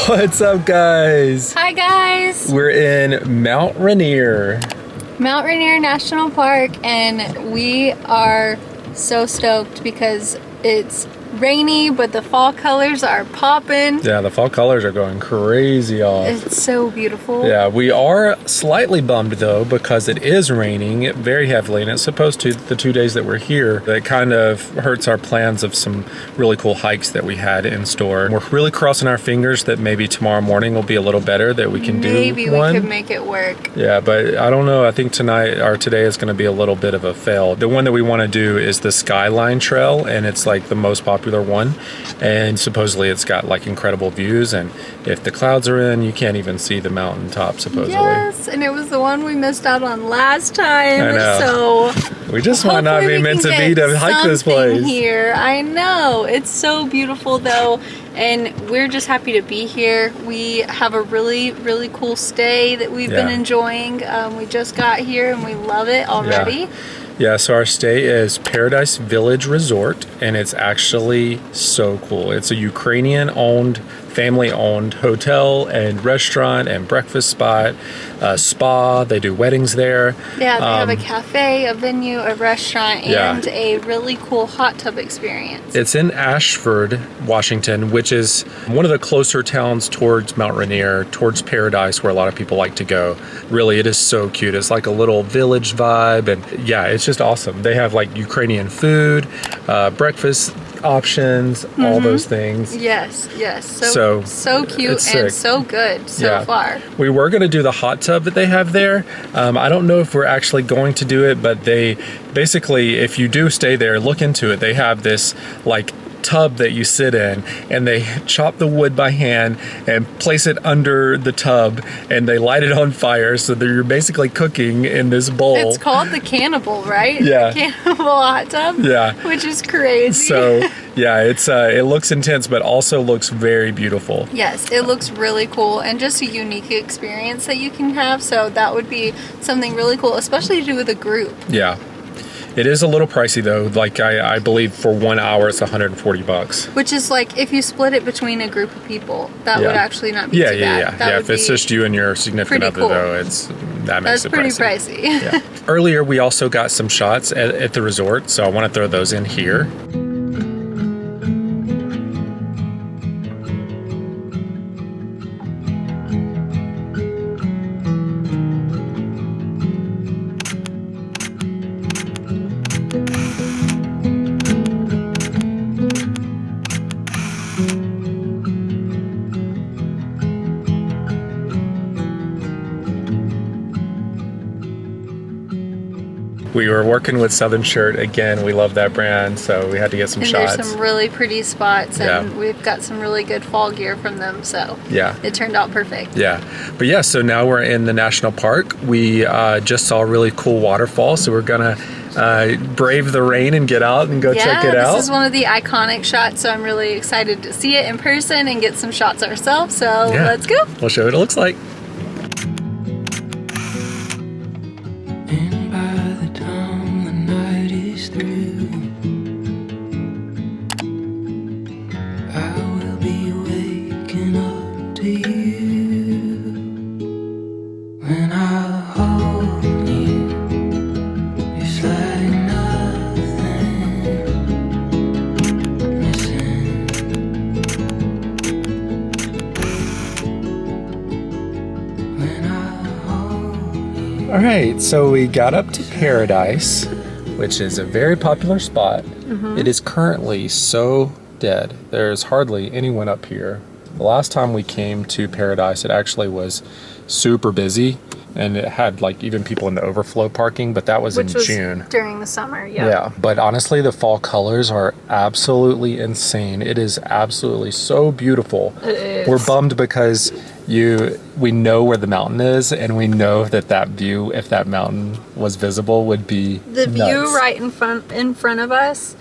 What's up, guys? Hi, guys. We're in Mount Rainier. Mount Rainier National Park, and we are so stoked because it's rainy, but the fall colors are popping. Yeah, the fall colors are going crazy off. It's so beautiful. Yeah, we are slightly bummed though because it is raining very heavily, and it's supposed to the 2 days that we're here. That kind of hurts our plans of some really cool hikes that we had in store. We're really crossing our fingers that maybe tomorrow morning will be a little better, that we can Maybe do one. we could make it work. Yeah, but I don't know. I think tonight or today is going to be a little bit of a fail. The one that we want to do is the Skyline Trail, and it's like the most popular one, and supposedly it's got like incredible views, and if the clouds are in, you can't even see the mountaintop supposedly. Yes, and it was the one we missed out on last time. I know. So we just might not be meant to be to hike this place. Here, I know. It's so beautiful though, and we're just happy to be here. We have a really, really cool stay that we've been enjoying. We just got here and we love it already. Yeah, so our stay is Paradise Village Resort, and it's actually so cool. It's a Ukrainian-owned, family-owned hotel and restaurant and breakfast spot, spa. They do weddings there. Yeah, they have a cafe, a venue, a restaurant, and a really cool hot tub experience. It's in Ashford, Washington, which is one of the closer towns towards Mount Rainier, towards Paradise, where a lot of people like to go. Really, it is so cute. It's like a little village vibe, and yeah, it's just awesome. They have like Ukrainian food, breakfast options, all those things. Yes. So cute and so good so far. We were going to do the hot tub that they have there. I don't know if we're actually going to do it, but they basically, if you do stay there, look into it. They have this like tub that you sit in, and they chop the wood by hand and place it under the tub, and they light it on fire, so that you're basically cooking in this bowl. It's called the Cannibal, right? Yeah. The Cannibal hot tub? Yeah. Which is crazy. So yeah, it's it looks intense, but also looks very beautiful. Yes, it looks really cool, and just a unique experience that you can have, so that would be something really cool, especially to do with a group. Yeah. It is a little pricey though. Like I believe for 1 hour it's $140. Which is like if you split it between a group of people, that would actually not be too bad. Yeah. If it's just you and your significant other though, that makes it pricey. That's pretty pricey. Yeah. Earlier we also got some shots at the resort, so I want to throw those in here. We were working with Southern Shirt again. We love that brand, so we had to get some shots. There's some really pretty spots, and we've got some really good fall gear from them, so it turned out perfect. Yeah, but yeah, so now we're in the national park. We just saw a really cool waterfall, so we're gonna brave the rain and get out and go check it out. This is one of the iconic shots, so I'm really excited to see it in person and get some shots ourselves. So let's go. We'll show you what it looks like. All right, so we got up to Paradise, which is a very popular spot. It is currently so dead. There's hardly anyone up here. The last time we came to Paradise, it actually was super busy, and it had like even people in the overflow parking, but that was in June. During the summer, Yeah, but honestly, the fall colors are absolutely insane. It is absolutely so beautiful. It is. We're bummed because we know where the mountain is, and we know that view, if that mountain was visible, would be the nuts. view right in front of us.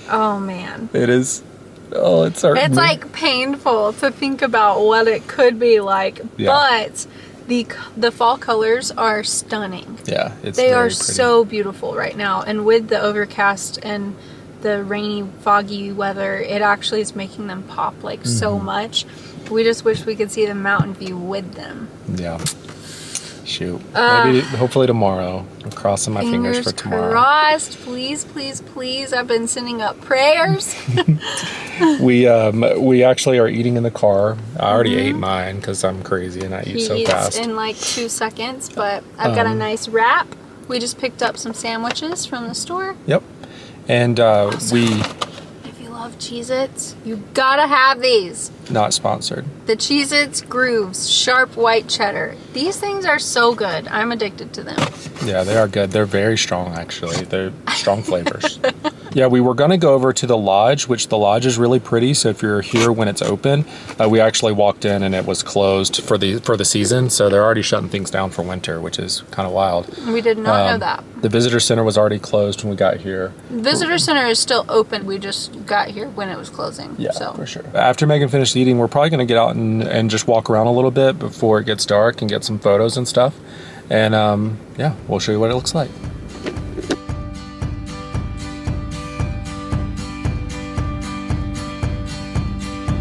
Oh man, it is. Oh, it's like painful to think about what it could be like, but the fall colors are stunning. Yeah, they are so beautiful right now, and with the overcast and the rainy, foggy weather, it actually is making them pop like so much. We just wish we could see the mountain view with them. Yeah. Shoot. Maybe, hopefully tomorrow. I'm crossing my fingers for tomorrow. Crossed. Please, please, please. I've been sending up prayers. We actually are eating in the car. I already ate mine because I'm crazy and I eat so fast. In like 2 seconds, but I've got a nice wrap. We just picked up some sandwiches from the store. Yep. And If you love Cheez-Its, you gotta have these. Not sponsored. The Cheez-Its Grooves Sharp White Cheddar. These things are so good. I'm addicted to them. Yeah, they are good. They're very strong, actually. They're strong flavors. Yeah, we were going to go over to the lodge, which the lodge is really pretty. So if you're here when it's open, we actually walked in and it was closed for the season. So they're already shutting things down for winter, which is kind of wild. We did not know that. The visitor center was already closed when we got here. The visitor center is still open. We just got here when it was closing. Yeah, so. for sure. After Megan finished eating, we're probably going to get out and just walk around a little bit before it gets dark and get some photos and stuff. And yeah, we'll show you what it looks like.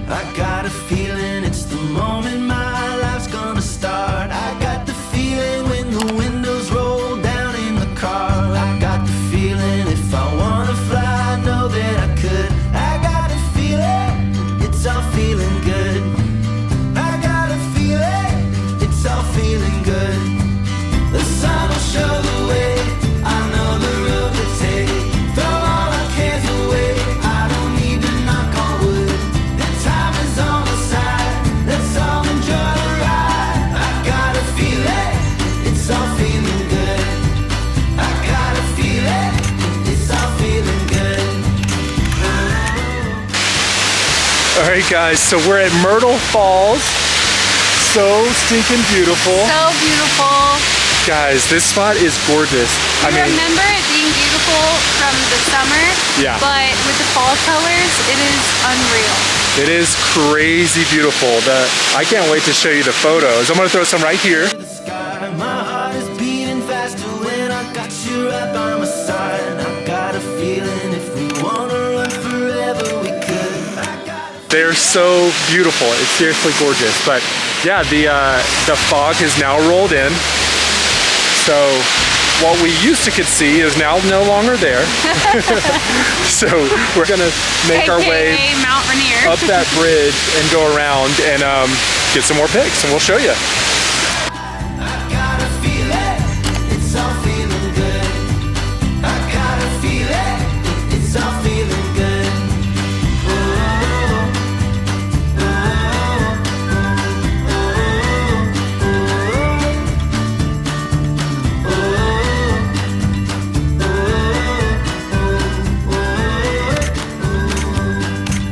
I got a feeling it's the moment my life's gonna start. I got the feeling when the windows roll down in the car. I got the feeling if I wanna fly, I know that I could. I got a feeling it's all feeling good. I got a feeling it's all feeling good. The sun will show the way. I know the road to take. Throw all our cares away. I don't need to knock on wood. The time is on my side. Let's all enjoy the ride. I got a feeling it's all feeling good. I got a feeling it's all feeling good. All right, guys, so we're at Myrtle Falls. So stinking beautiful. So beautiful. Guys, this spot is gorgeous. I remember it being beautiful from the summer. Yeah. But with the fall colors, it is unreal. It is crazy beautiful. I can't wait to show you the photos. I'm gonna throw some right here. The sky, my heart is beating faster when I got you right by my side. I got a feeling if we wanna run forever we could. They're so beautiful. It's seriously gorgeous. But yeah, the fog has now rolled in. So what we used to could see is now no longer there. So we're gonna make our way Mount Rainier. up that bridge and go around and get some more pics, and we'll show you. I got a feeling it's all feeling good. I got a feeling it's all feeling good.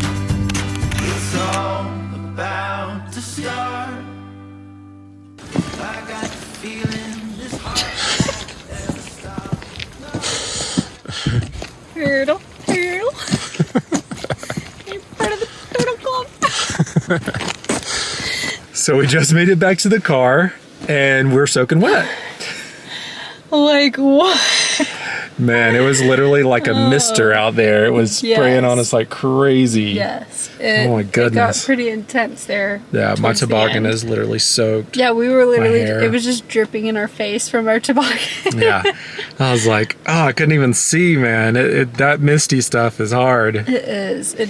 It's all about to start. I got the feeling this heart won't ever stop. Turtle. You're part of the Turtle Club. So we just made it back to the car and we're soaking wet. Like what? Man, it was literally like a mister out there. It was spraying on us like crazy. Yes. Oh my It got goodness. pretty intense there. Yeah, my towards the toboggan end. is literally soaked. Yeah, we were literally, hair. it was just dripping in our face from our toboggan. Yeah. I was like, oh, I couldn't even see, man. That misty stuff is hard. It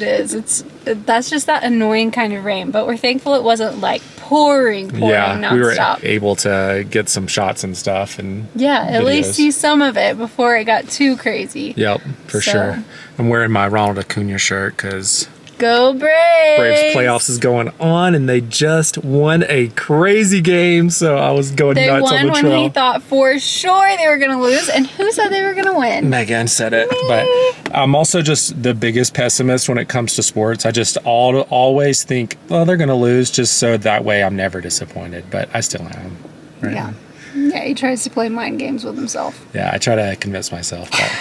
is. That's just that annoying kind of rain, but we're thankful it wasn't like pouring Yeah, nonstop. we were able to get some shots and stuff. And Yeah, at least videos. see some of it before it got too crazy. Yep, for So- sure. I'm wearing my Ronald Acuna shirt because Go Braves! Braves playoffs is going on, and they just won a crazy game. So I was going They nuts on won the when trail. he thought for sure they were going to lose, and who said they were going to win? Megan said it, but I'm also just the biggest pessimist when it comes to sports. I just always think, well, they're going to lose, just so that way I'm never disappointed. But I still am. Right? Yeah, he tries to play mind games with himself. Yeah, I try to convince myself, but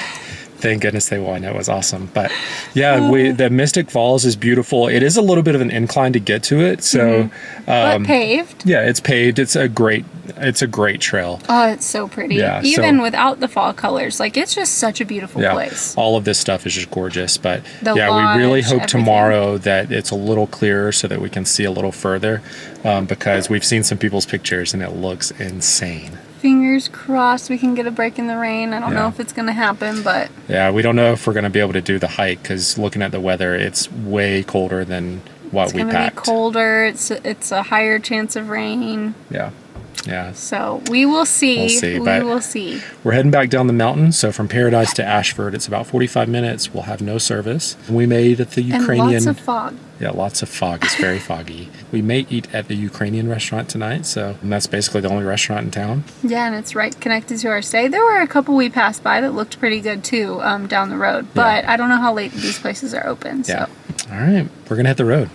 thank goodness they won. It was awesome. But yeah, the Mystic Falls is beautiful. It is a little bit of an incline to get to it. So, But paved. yeah, it's paved. It's a great it's a great trail. Oh, it's so pretty. Yeah, Even without the fall colors, like it's just such a beautiful place. All of this stuff is just gorgeous. But The we lodge, really hope everything. tomorrow that it's a little clearer so that we can see a little further, because we've seen some people's pictures and it looks insane. Fingers crossed we can get a break in the rain. I don't know Yeah. if it's going to happen, but Yeah, we don't know if we're going to be able to do the hike because looking at the weather, it's way colder than what it's we going to be packed. colder. It's a higher chance of rain. Yeah. So we will see. We'll see, We but- will see. We're heading back down the mountain. So from Paradise to Ashford, it's about 45 minutes. We'll have no service. We may eat at the Ukrainian. And lots of fog. Yeah, lots of fog. It's very foggy. We may eat at the Ukrainian restaurant tonight. And that's basically the only restaurant in town. Yeah, and it's right connected to our stay. There were a couple we passed by that looked pretty good too, down the road. But I don't know how late these places are open. Yeah. So All right. We're going to hit the road.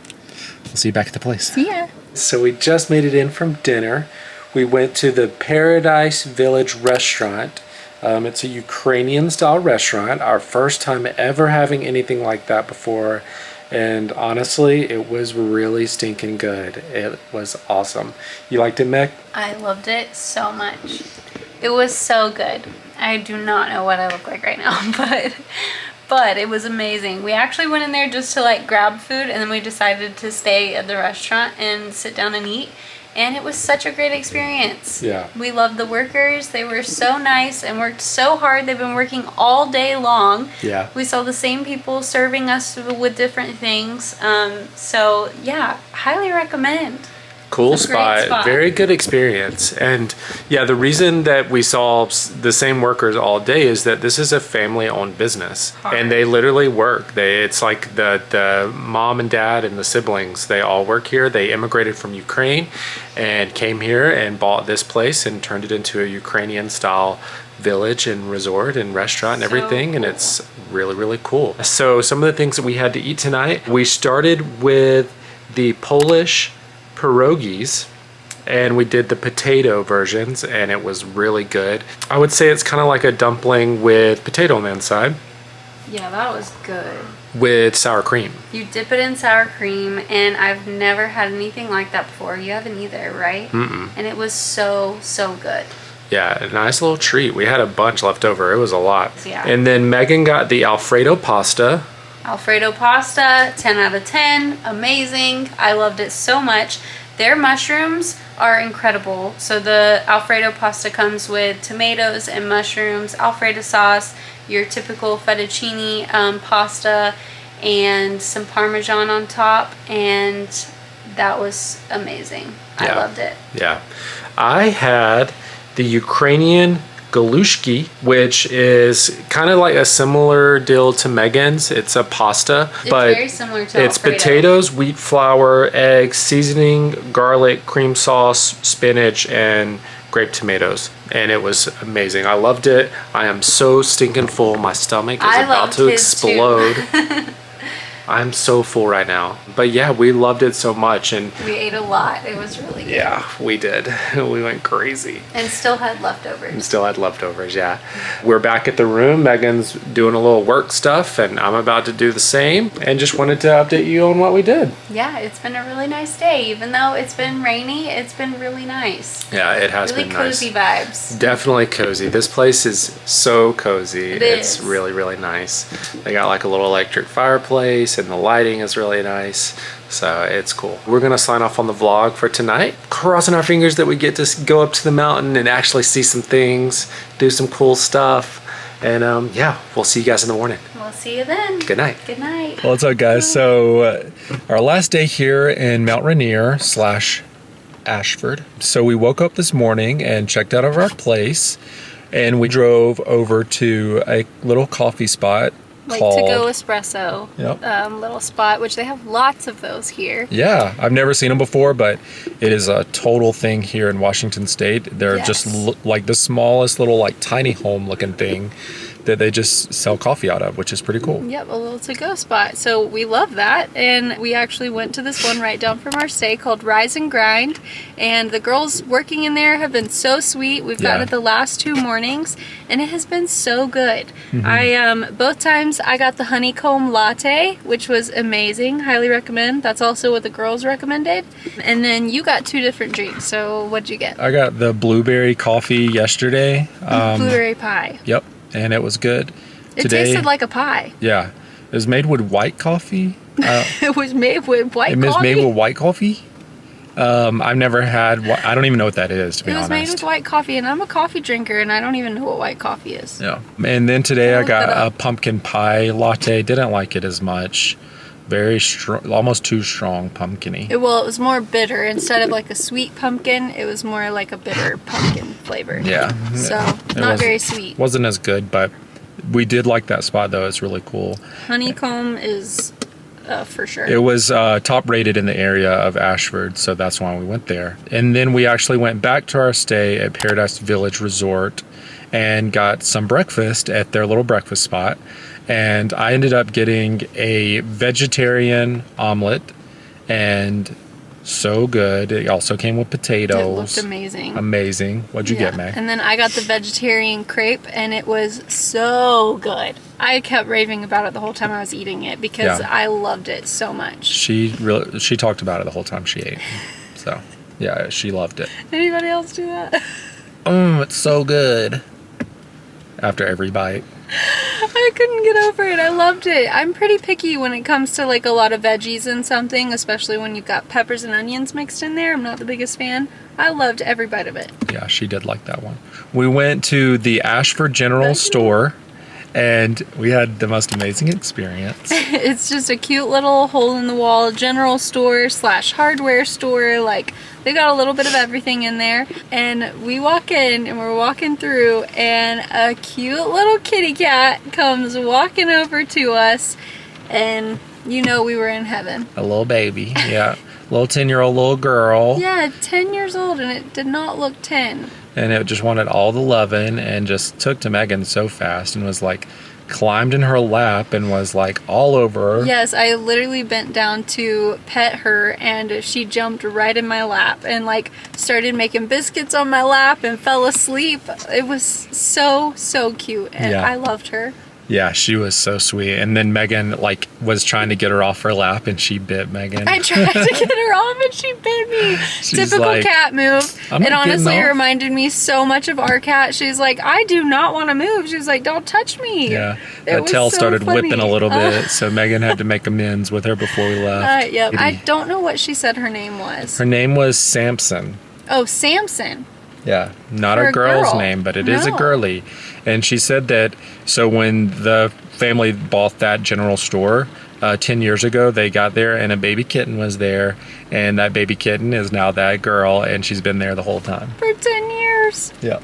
We'll see you back at the place. see ya. So we just made it in from dinner. We went to the Paradise Village restaurant. It's a Ukrainian style restaurant. Our first time ever having anything like that before. And honestly, it was really stinking good. It was awesome. You liked it, Meg? I loved it so much. It was so good. I do not know what I look like right now, but it was amazing. We actually went in there just to like grab food, and then we decided to stay at the restaurant and sit down and eat. And it was such a great experience. Yeah. We loved the workers. They were so nice and worked so hard. They've been working all day long. Yeah. We saw the same people serving us with different things. So yeah, highly recommend. Cool It's a great spot. Very good experience. And yeah, the reason that we saw the same workers all day is that this is a family-owned business. Hard. And they literally work. It's like the mom and dad and the siblings, they all work here. They immigrated from Ukraine and came here and bought this place and turned it into a Ukrainian style village and resort and restaurant and So everything. And cool. it's really, really cool. So some of the things that we had to eat tonight, we started with the Polish pierogies, and we did the potato versions, and it was really good. I would say it's kind of like a dumpling with potato on the inside Yeah, that was good. with sour cream. You dip it in sour cream, and I've never had anything like that before. You haven't either, right? Mm-mm. And it was so good. Yeah, a nice little treat. We had a bunch left over. It was a lot. Yeah. And then Megan got the Alfredo pasta. Alfredo pasta, 10 out of 10, amazing. I loved it so much. Their mushrooms are incredible. So the Alfredo pasta comes with tomatoes and mushrooms, Alfredo sauce, your typical fettuccine pasta, and some Parmesan on top, and that was amazing. I Yeah. loved it. Yeah. I had the Ukrainian galushki, which is kind of like a similar deal to Megan's. It's a pasta, It's but very similar to it's Alfredo. potatoes, wheat flour, eggs, seasoning, garlic, cream sauce, spinach, and grape tomatoes. And it was amazing. I loved it. I am so stinking full. My stomach is I about loved to his too. explode. I'm so full right now. But yeah, we loved it so much. And We ate a lot. It was really good. yeah, we did. We went crazy. And still had And leftovers. still had leftovers, yeah. We're back at the room. Megan's doing a little work stuff, and I'm about to do the same. And just wanted to update you on what we did. Yeah, it's been a really nice day. Even though it's been rainy, it's been really nice. Yeah, it has Really been cozy nice. vibes. Definitely cozy. This place is so cozy. It It's is. really, really nice. They got like a little electric fireplace, and the lighting is really nice. So it's cool. We're gonna sign off on the vlog for tonight. Crossing our fingers that we get to go up to the mountain and actually see some things, do some cool stuff. And yeah, we'll see you guys in the morning. We'll see you then. Good night. Good night. Well, what's up, guys? So our last day here in Mount Rainier / Ashford. So we woke up this morning and checked out of our place, and we drove over to a little coffee spot Like called to go espresso, Yep. little spot, which they have lots of those here. Yeah, I've never seen them before, but it is a total thing here in Washington State. They're Yes. just like the smallest little like tiny home looking thing, that they just sell coffee out of, which is pretty cool. Yep, a little to-go spot. So we love that. And we actually went to this one right down from our stay called Rise and Grind. And the girls working in there have been so sweet. We've got it the last 2 mornings, and it has been so good. Both times I got the honeycomb latte, which was amazing. Highly recommend. That's also what the girls recommended. And then you got 2 different drinks. So what'd you get? I got the blueberry coffee yesterday. Blueberry pie. Yep, and it was good. It tasted like a pie. Yeah. It was made with white coffee. It was made with white coffee? It was made with white coffee? I've never had... I don't even know what that is, to be honest. It was made with white coffee, and I'm a coffee drinker, and I don't even know what white coffee is. Yeah. And then today I got a pumpkin pie latte. Didn't like it as much. Very strong, almost too strong pumpkin-y. It was more bitter. Instead of like a sweet pumpkin, it was more like a bitter pumpkin flavor. Yeah. So, not very sweet. Wasn't as good, but we did like that spot, though. It's really cool. Honeycomb is for sure. It was top rated in the area of Ashford, so that's why we went there. And then we actually went back to our stay at Paradise Village Resort and got some breakfast at their little breakfast spot. And I ended up getting a vegetarian omelet, and so good. It also came with potatoes. It looked amazing. Amazing. What'd you get, Meg? And then I got the vegetarian crepe, and it was so good. I kept raving about it the whole time I was eating it because I loved it so much. She talked about it the whole time she ate. So, yeah, she loved it. Anybody else do that? It's so good. After every bite. I couldn't get over it. I loved it. I'm pretty picky when it comes to like a lot of veggies and something, especially when you've got peppers and onions mixed in there. I'm not the biggest fan. I loved every bite of it. Yeah, she did like that one. We went to the Ashford General Store, and we had the most amazing experience. It's just a cute little hole-in-the-wall general store / hardware store. Like, they got a little bit of everything in there. And we walk in, and we're walking through, and a cute little kitty cat comes walking over to us, and you know we were in heaven. A little baby, yeah. Little 10-year-old little girl. Yeah, 10 years old, and it did not look 10. And it just wanted all the loving and just took to Megan so fast and was like, climbed in her lap and was like all over her. Yes, I literally bent down to pet her, and she jumped right in my lap and like started making biscuits on my lap and fell asleep. It was so cute, and I loved her. Yeah, she was so sweet. And then Megan like was trying to get her off her lap, and she bit Megan. I tried to get her off, and she bit me. Typical like, cat move. It honestly reminded me so much of our cat. She's like, I do not want to move. She's like, don't touch me. Yeah, that tail started whipping a little bit, so Megan had to make amends with her before we left. Yep. I don't know what she said her name was. Her name was Samson. Oh, Samson. Yeah, not a girl's name, but it is a girly. And she said that, so when the family bought that general store 10 years ago, they got there and a baby kitten was there. And that baby kitten is now that girl, and she's been there the whole time. For 10 years. Yeah.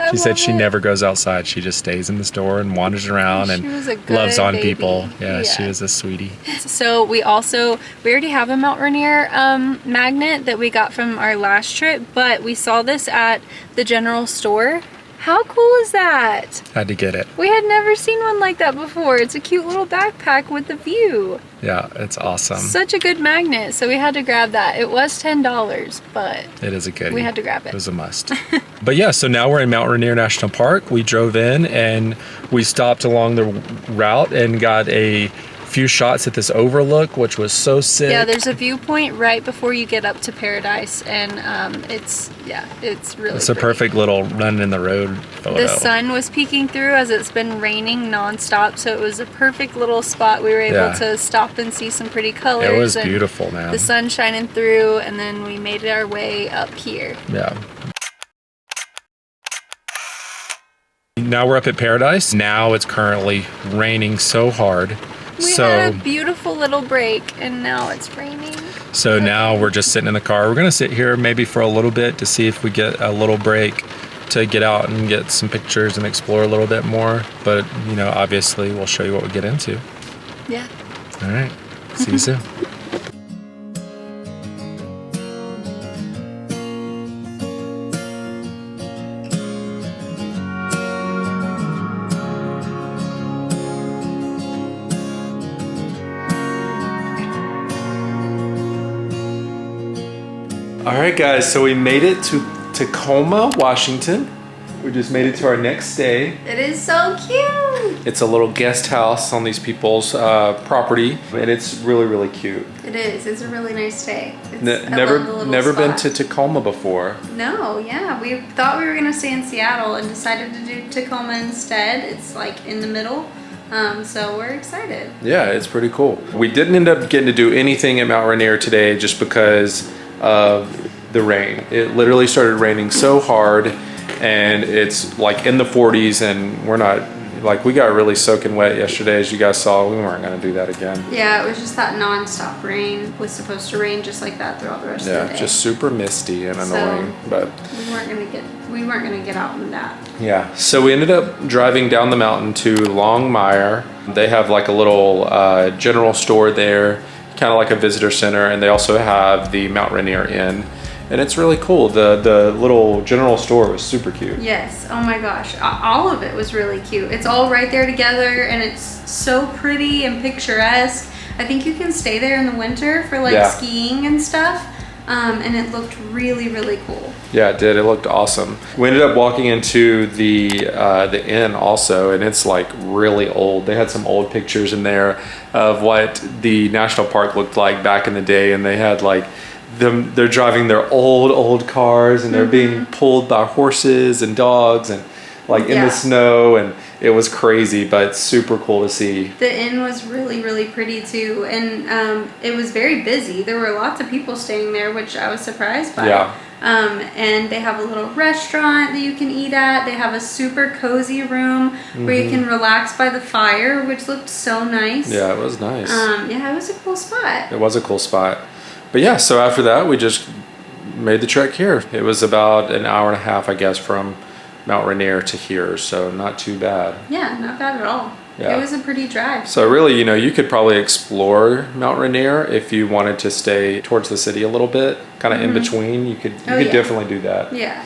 She said she never goes outside. She just stays in the store and wanders around and loves on people. Yeah, she was a sweetie. So we already have a Mount Rainier magnet that we got from our last trip, but we saw this at the general store. How cool is that? Had to get it. We had never seen one like that before. It's a cute little backpack with the view. Yeah, it's awesome. Such a good magnet, so we had to grab that. It was $10, but it is a goodie. We had to grab it. It was a must. But yeah, so now we're in Mount Rainier National Park. We drove in and we stopped along the route and got a few shots at this overlook, which was so sick. Yeah, there's a viewpoint right before you get up to Paradise, and it's really It's a perfect little run in the road photo. The sun was peeking through as it's been raining nonstop, so it was a perfect little spot. We were able to stop and see some pretty colors. It was beautiful, man. The sun shining through, and then we made our way up here. Yeah. Now we're up at Paradise. Now it's currently raining so hard. We had a beautiful little break, and now it's raining. So now we're just sitting in the car. We're going to sit here maybe for a little bit to see if we get a little break to get out and get some pictures and explore a little bit more. But, you know, obviously we'll show you what we get into. Yeah. All right. See you soon. All right, guys, so we made it to Tacoma, Washington. We just made it to our next stay. It is so cute. It's a little guest house on these people's property, and it's really, really cute. It is. It's a really nice stay. Never been to Tacoma before. No, yeah. We thought we were going to stay in Seattle and decided to do Tacoma instead. It's like in the middle. So we're excited. Yeah, it's pretty cool. We didn't end up getting to do anything at Mount Rainier today just because of the rain. It literally started raining so hard, and it's like in the 40s, and we're not, like, we got really soaking wet yesterday, as you guys saw. We weren't going to do that again. Yeah, it was just that non-stop rain. It was supposed to rain just like that throughout the rest of the day. Yeah, just super misty and annoying. But we weren't gonna get out in that. Yeah, so we ended up driving down the mountain to Longmire. They have like a little general store there, kind of like a visitor center, and they also have the Mount Rainier Inn. And it's really cool. The little general store was super cute. Yes. Oh my gosh. All of it was really cute. It's all right there together, and it's so pretty and picturesque. I think you can stay there in the winter for like skiing and stuff. And it looked really, really cool. Yeah, it did. It looked awesome. We ended up walking into the inn also, and it's like really old. They had some old pictures in there of what the national park looked like back in the day, and they had like they're driving their old cars, and they're being pulled by horses and dogs, and like in the snow, and it was crazy, but super cool to see. The inn was really, really pretty too, and it was very busy. There were lots of people staying there, which I was surprised by. Yeah. And they have a little restaurant that you can eat at. They have a super cozy room where you can relax by the fire, which looked so nice. Yeah, it was nice. Yeah, it was a cool spot. It was a cool spot. But yeah, so after that, we just made the trek here. It was about an hour and a half, I guess, from Mount Rainier to here, so not too bad. Yeah, not bad at all. Yeah. It was a pretty drive. So really, you could probably explore Mount Rainier if you wanted to stay towards the city a little bit, kind of in between. You could definitely do that. Yeah.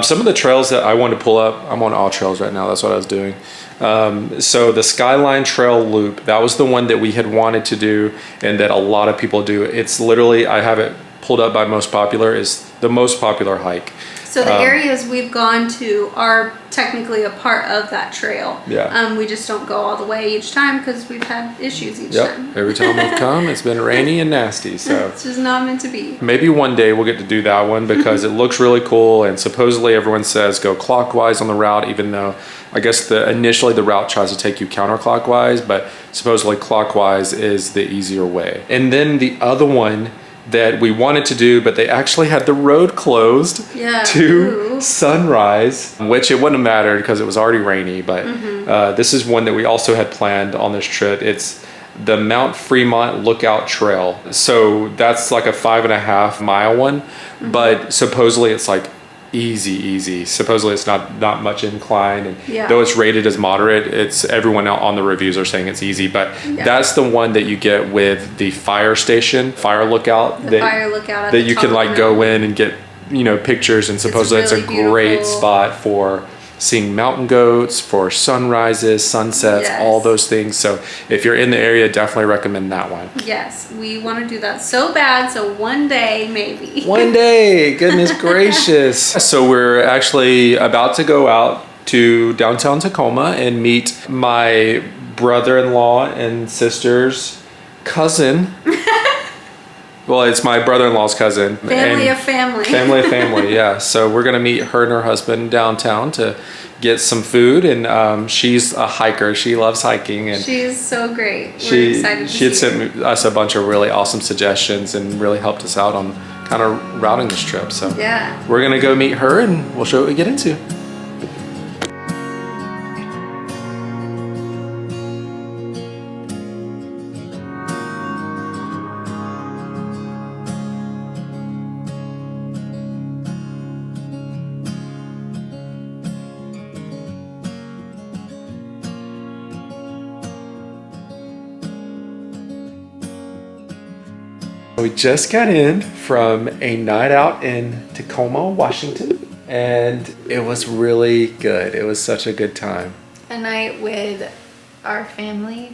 Some of the trails that I wanted to pull up, I'm on all trails right now. That's what I was doing. So the Skyline Trail Loop, that was the one that we had wanted to do and that a lot of people do. It's literally, I have it pulled up by most popular, is the most popular hike. So the areas we've gone to are technically a part of that trail. Yeah. We just don't go all the way each time because we've had issues each time. Every time we've come, it's been rainy and nasty. So it's just not meant to be. Maybe one day we'll get to do that one because it looks really cool, and supposedly everyone says go clockwise on the route, even though I guess initially the route tries to take you counterclockwise, but supposedly clockwise is the easier way. And then the other one that we wanted to do, but they actually had the road closed to sunrise, which it wouldn't have mattered because it was already rainy, but this is one that we also had planned on this trip. It's the Mount Fremont Lookout Trail. So that's like a 5.5 mile one, but supposedly it's like easy. Supposedly it's not much incline, and though it's rated as moderate, it's everyone on the reviews are saying it's easy, but that's the one that you get with the fire lookout that you can like go in and get pictures, and supposedly it's a great spot for seeing mountain goats, for sunrises, sunsets, all those things. So if you're in the area, definitely recommend that one. Yes, we want to do that so bad, so one day maybe. One day, goodness gracious. So we're actually about to go out to downtown Tacoma and meet my brother-in-law and sister's cousin. Well, it's my brother-in-law's cousin. Family of family, yeah. So we're going to meet her and her husband downtown to get some food, and she's a hiker. She loves hiking, and she's so great. We're excited to see her. She had sent us a bunch of really awesome suggestions and really helped us out on kind of routing this trip. So we're going to go meet her, and we'll show what we get into. We just got in from a night out in Tacoma, Washington, and it was really good. It was such a good time. A night with our family.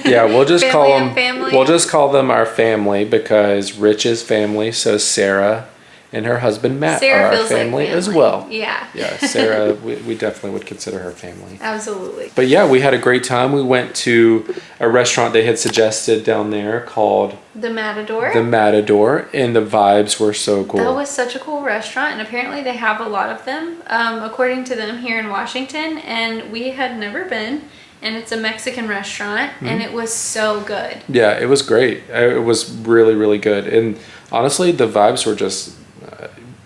Yeah, we'll just Family call and them. family. We'll just call them our family because Rich's family. So Sarah and her husband Matt Sarah are our feels like family as family. well. Yeah. Yeah, Sarah, we definitely would consider her family. Absolutely. But yeah, we had a great time. We went to a restaurant they had suggested down there called The Matador. The Matador, and the vibes were so cool. That was such a cool restaurant, and apparently they have a lot of them, according to them, here in Washington, and we had never been, and it's a Mexican restaurant, and it was so good. Yeah, it was great. It was really, really good. And honestly, the vibes were just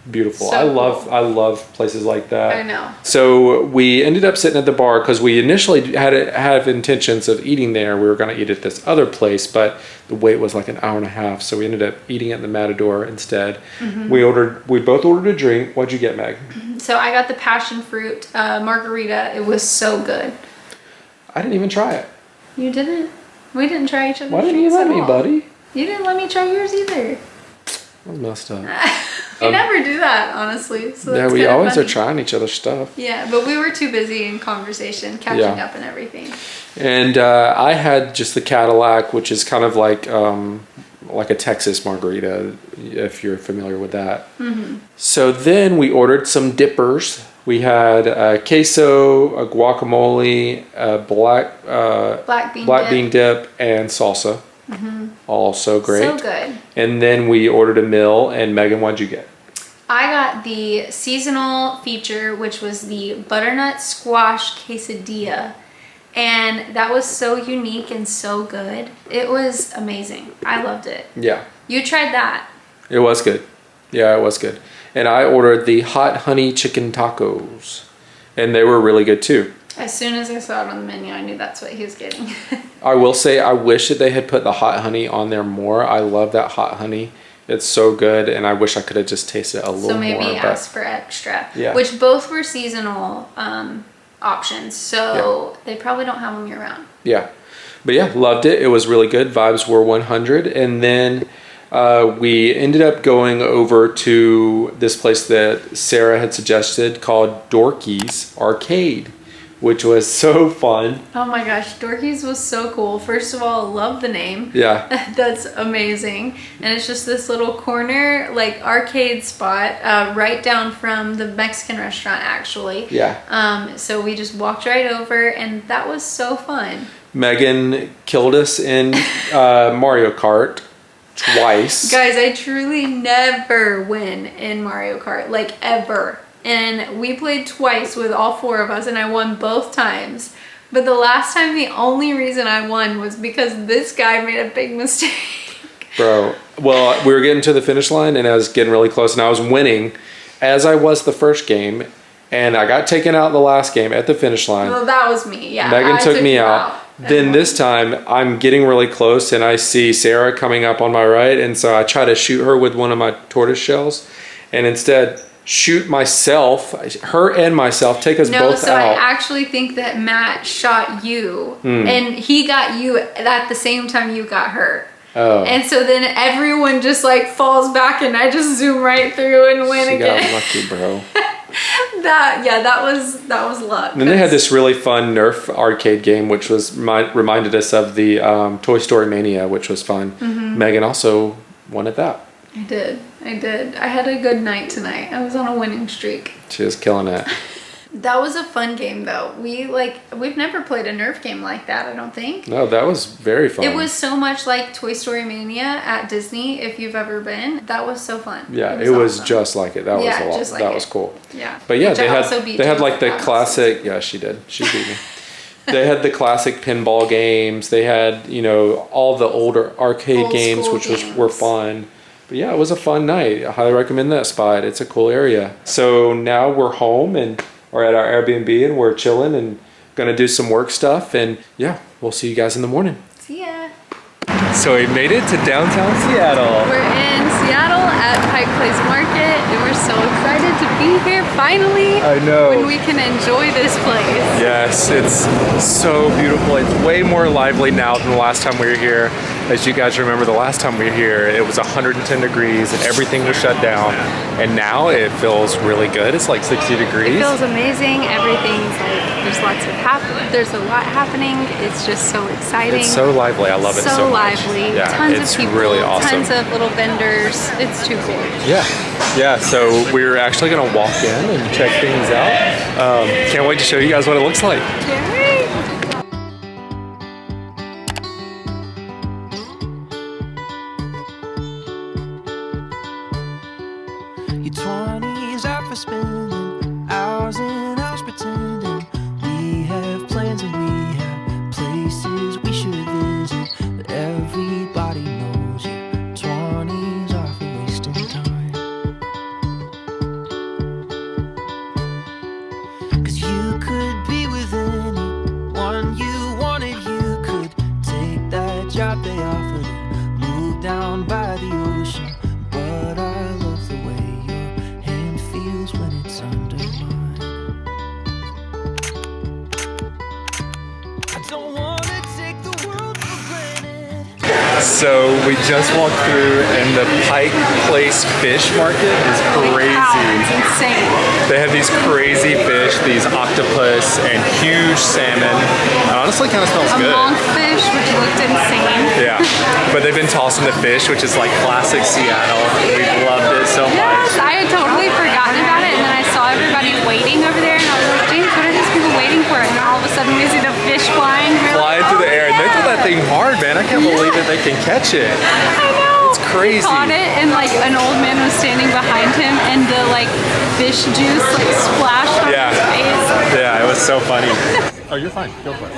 beautiful. So cool. I love places like that. I know. So we ended up sitting at the bar because we initially had intentions of eating there. We were going to eat at this other place, but the wait was like an hour and a half. So we ended up eating at the Matador instead. We both ordered a drink. What'd you get, Meg? So I got the passion fruit margarita. It was so good. I didn't even try it. You didn't? We didn't try each other's Why didn't you drinks let at me, all. buddy? You didn't let me try yours either. I was messed up. We never do that, honestly. So Yeah, that's we kinda always funny. are trying each other's stuff. Yeah, but we were too busy in conversation, catching up and everything. And I had just the Cadillac, which is kind of like a Texas margarita, if you're familiar with that. So then we ordered some dippers. We had a queso, a guacamole, a black bean dip, and salsa. Also great. So good. And then we ordered a meal. And Megan, what'd you get? I got the seasonal feature, which was the butternut squash quesadilla. And that was so unique and so good. It was amazing. I loved it. Yeah. You tried that. It was good. Yeah, it was good. And I ordered the hot honey chicken tacos. And they were really good too. As soon as I saw it on the menu, I knew that's what he was getting. I will say, I wish that they had put the hot honey on there more. I love that hot honey. It's so good, and I wish I could have just tasted it a little more. So maybe but ask for extra. Yeah. Which both were seasonal options, so they probably don't have them year round. Yeah. But yeah, loved it. It was really good. Vibes were 100. And then we ended up going over to this place that Sarah had suggested called Dorky's Arcade, which was so fun. Oh my gosh, Dorky's was so cool. First of all, love the name. Yeah. That's amazing. And it's just this little corner, like arcade spot, right down from the Mexican restaurant, actually. Yeah. So we just walked right over, and that was so fun. Megan killed us in Mario Kart twice. Guys, I truly never win in Mario Kart, like ever. And we played twice with all four of us, and I won both times. But the last time, the only reason I won was because this guy made a big mistake. Bro, well, we were getting to the finish line, and I was getting really close, and I was winning as I was the first game, and I got taken out the last game at the finish line. Well, that was me, yeah. Megan I took me you out. Then this time, I'm getting really close, and I see Sarah coming up on my right, and so I try to shoot her with one of my tortoise shells, and instead shoot myself, her and myself, take us both so out. I actually think that Matt shot you, and he got you at the same time you got hurt. Oh. And so then everyone just like falls back, and I just zoom right through and win She again. got lucky, bro. that was luck. And then they had this really fun Nerf arcade game, which was reminded us of the Toy Story Mania, which was fun. Megan also won at that. I did. I had a good night tonight. I was on a winning streak. She was killing it. That was a fun game though. We've never played a Nerf game like that, I don't think. No, that was very fun. It was so much like Toy Story Mania at Disney, if you've ever been. That was so fun. Yeah, it was awesome. just like it. That was a lot. Just like that it. was cool. Yeah. But yeah, Which they I also had beat like the Jennifer classic. Yeah, she did. She beat me. They had the classic pinball games. They had, all the older arcade games, school which games. were fun. But yeah, it was a fun night. I highly recommend that spot. It's a cool area. So now we're home and we're at our Airbnb and we're chilling and gonna do some work stuff. And yeah, we'll see you guys in the morning. See ya. So we made it to downtown Seattle. We're in Seattle at Pike Place Market, and we're so excited to be here finally. I know. When we can enjoy this place. Yes, it's so beautiful. It's way more lively now than the last time we were here. As you guys remember, the last time we were here, it was 110 degrees and everything was shut down. And now it feels really good. It's like 60 degrees. It feels amazing. Everything's like, there's a lot happening. It's just so exciting. It's so lively. I love it so much. So lively. Yeah, tons it's of people, really awesome. tons of little vendors. It's too cool. Yeah. Yeah, so we're actually gonna walk in and check things out. Can't wait to show you guys what it looks like. Yay. Your 20s are for spending hours and hours pretending we have plans and we have places we should visit, but everybody knows your 20s are for wasting time. 'Cause you could be with anyone you wanted, you could take that job they offered and move down by the ocean, but I love the way your hand feels when it's under mine. I don't wanna take the world for granted. So we just walked through and the Pike Place Fish Market is crazy. Wow, it's insane. They have these crazy fish, these octopus and huge salmon. It honestly kind of smells A good. monkfish, which looked insane. Yeah, but they've been tossing the fish, which is like classic Seattle. We've loved it so much. Yes, I had totally forgotten about it, and then I saw everybody waiting over there, and I was like, James, what are these people waiting for? And then all of a sudden we see the fish flying. Flying through the air, and they throw that thing hard, man. I can't believe that they can catch it. I know. It's crazy. He caught it, and like an old man was standing behind him, and the like fish juice like splashed on his face. Yeah, it was so funny. Oh, you're fine. Go for it.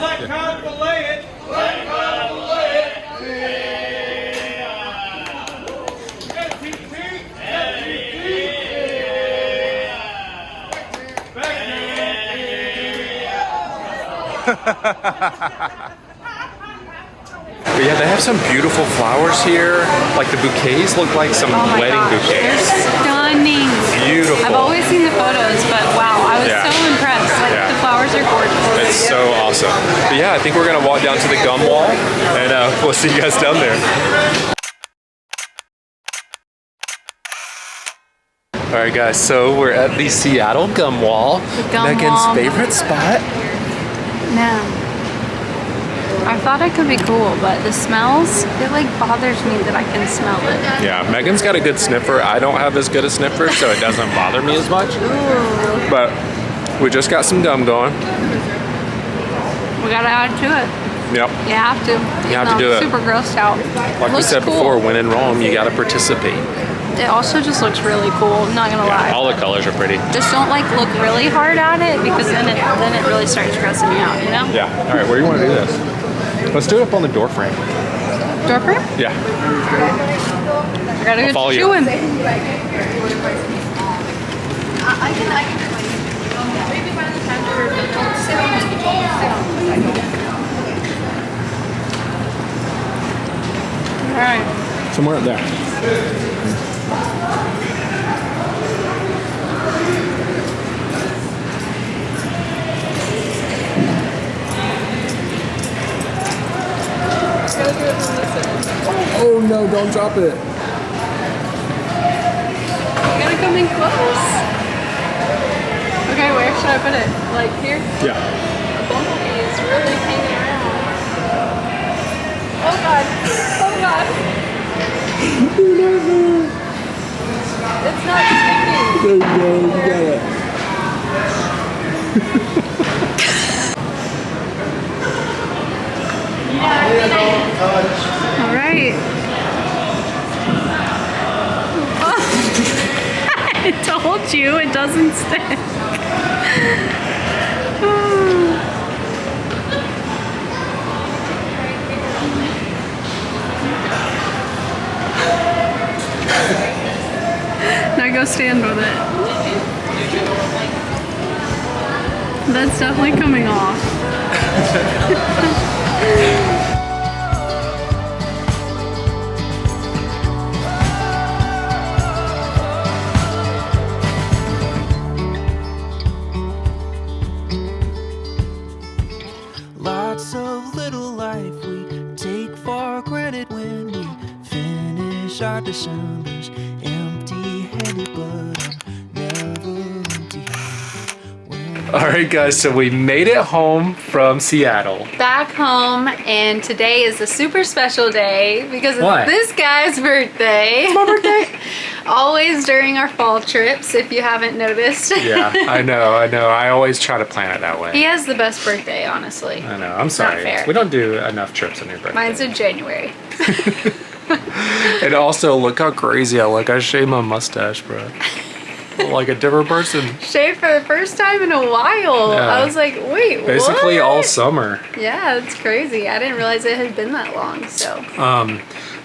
But yeah, they have some beautiful flowers here. Like the bouquets look like some wedding bouquets. They're stunning. Beautiful. I've always seen the photos, but wow, I was so impressed. Like the flowers are gorgeous. It's so awesome. But yeah, I think we're gonna walk down to the gum wall, and we'll see you guys down there. All right, guys. So we're at the Seattle Gum Wall, Megan's favorite spot. No. I thought it could be cool, but the smells, it like bothers me that I can smell it. Yeah, Megan's got a good sniffer. I don't have as good a sniffer, so it doesn't bother me as much. Ooh. But we just got some gum going. We gotta add to it. Yep. You have to. You have to do it. Super grossed out. Like we said before, when in Rome, you gotta participate. It also just looks really cool. I'm not gonna lie. All the colors are pretty. Just don't like look really hard at it, because then it really starts stressing me out. You know? Yeah. All right. Where do you want to do this? Let's do it up on the door frame. Door frame? Yeah. I gotta go follow you. chewing. All right. Somewhere up there. Oh no, don't drop it. You gotta come in close. Okay, where should I put it? Like here? Yeah. The bumblebee is really hanging around. Oh god. Oh god. It's not sticking. There you go, you got it. All right. I told you it doesn't stick. Now go stand with it. That's definitely coming off. Lots of little life we take for granted when All right, guys, so we made it home from Seattle. Back home, and today is a super special day because it's Why? this guy's birthday. It's my birthday. Always during our fall trips, if you haven't noticed. Yeah, I know. I always try to plan it that He way. has the best birthday, honestly. I know. I'm sorry. fair. We don't do enough trips on your birthday. Mine's in January. And also, look how crazy I look. I shaved my mustache, bro. Like a different person. Shaved for the first time in a while. Yeah. I was like, wait, Basically what? all summer. Yeah, it's crazy. I didn't realize it had been that long, so.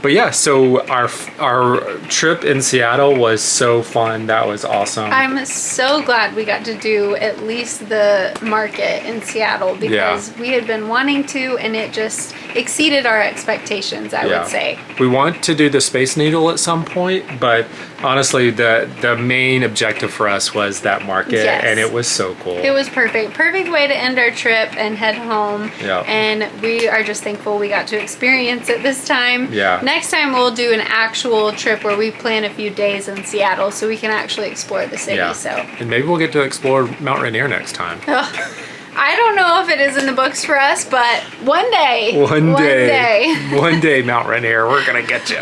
But yeah, so our trip in Seattle was so fun. That was awesome. I'm so glad we got to do at least the market in Seattle because we had been wanting to, and it just exceeded our expectations, I would say. We want to do the Space Needle at some point, but honestly, the main objective for us was that market, and it was so cool. It was perfect. Perfect way to end our trip and head home. Yeah. And we are just thankful we got to experience it this time. Yeah. Next time we'll do an actual trip where we plan a few days in Seattle so we can actually explore the city. Yeah. So. And maybe we'll get to explore Mount Rainier next time. I don't know if it is in the books for us, but one day. One day, Mount Rainier, we're gonna get you.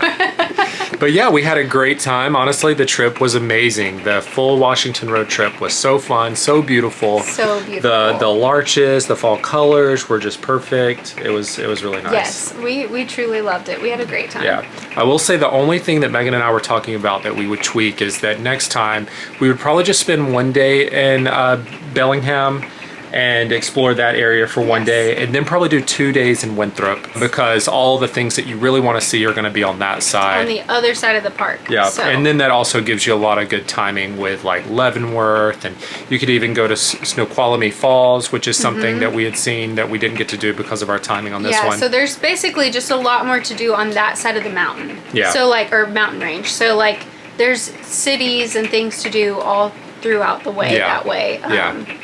But yeah, we had a great time. Honestly, the trip was amazing. The full Washington road trip was so fun, so beautiful. So beautiful. The larches, the fall colors were just perfect. It was really nice. Yes, we truly loved it. We had a great time. Yeah. I will say the only thing that Megan and I were talking about that we would tweak is that next time we would probably just spend one day in Bellingham and explore that area for one day, and then probably do 2 days in Winthrop, because all the things that you really want to see are going to be on that side. On the other side of the park. Yeah, So. and then that also gives you a lot of good timing with like Leavenworth, and you could even go to Snoqualmie Falls, which is something that we had seen that we didn't get to do because of our timing on this one. So there's basically just a lot more to do on that side of the mountain. Yeah. So like, or mountain range. So like, there's cities and things to do all throughout the way that way.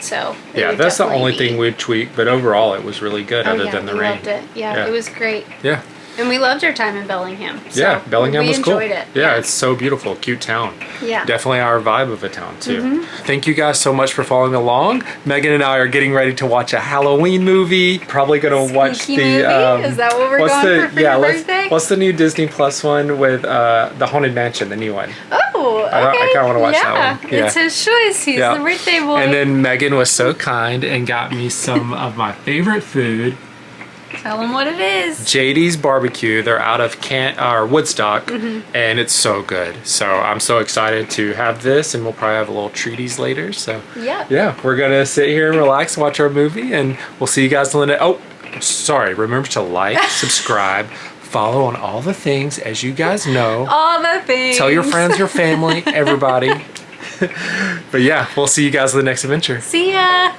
So it yeah, would that's the definitely only be- thing we'd tweak, but overall it was really good, other yeah, than the we rain. loved it. Yeah, it was great. Yeah. And we loved our time in Bellingham. So Yeah, Bellingham was cool. We enjoyed it. Yeah, it's so beautiful, cute town. Yeah. Definitely our vibe of a town too. Thank you guys so much for following along. Megan and I are getting ready to watch a Halloween movie. Probably gonna watch Sneaky the. movie? Is that what we're going for your birthday? What's the new Disney Plus one with the Haunted Mansion, the new one? Oh, okay. I kinda wanna watch that one. Yeah. It's his choice. He's the birthday boy. And then Megan was so kind and got me some of my favorite food. Tell him what it is. JD's Barbecue. They're out of Woodstock, and it's so good. So I'm so excited to have this, and we'll probably have a little treaties later. So yeah, we're gonna sit here and relax, watch our movie, and we'll see you guys in the next. Oh, sorry. Remember to like, subscribe, follow on all the things, as you guys know. All the things. Tell your friends, your family, everybody. But yeah, we'll see you guys in the next adventure. See ya.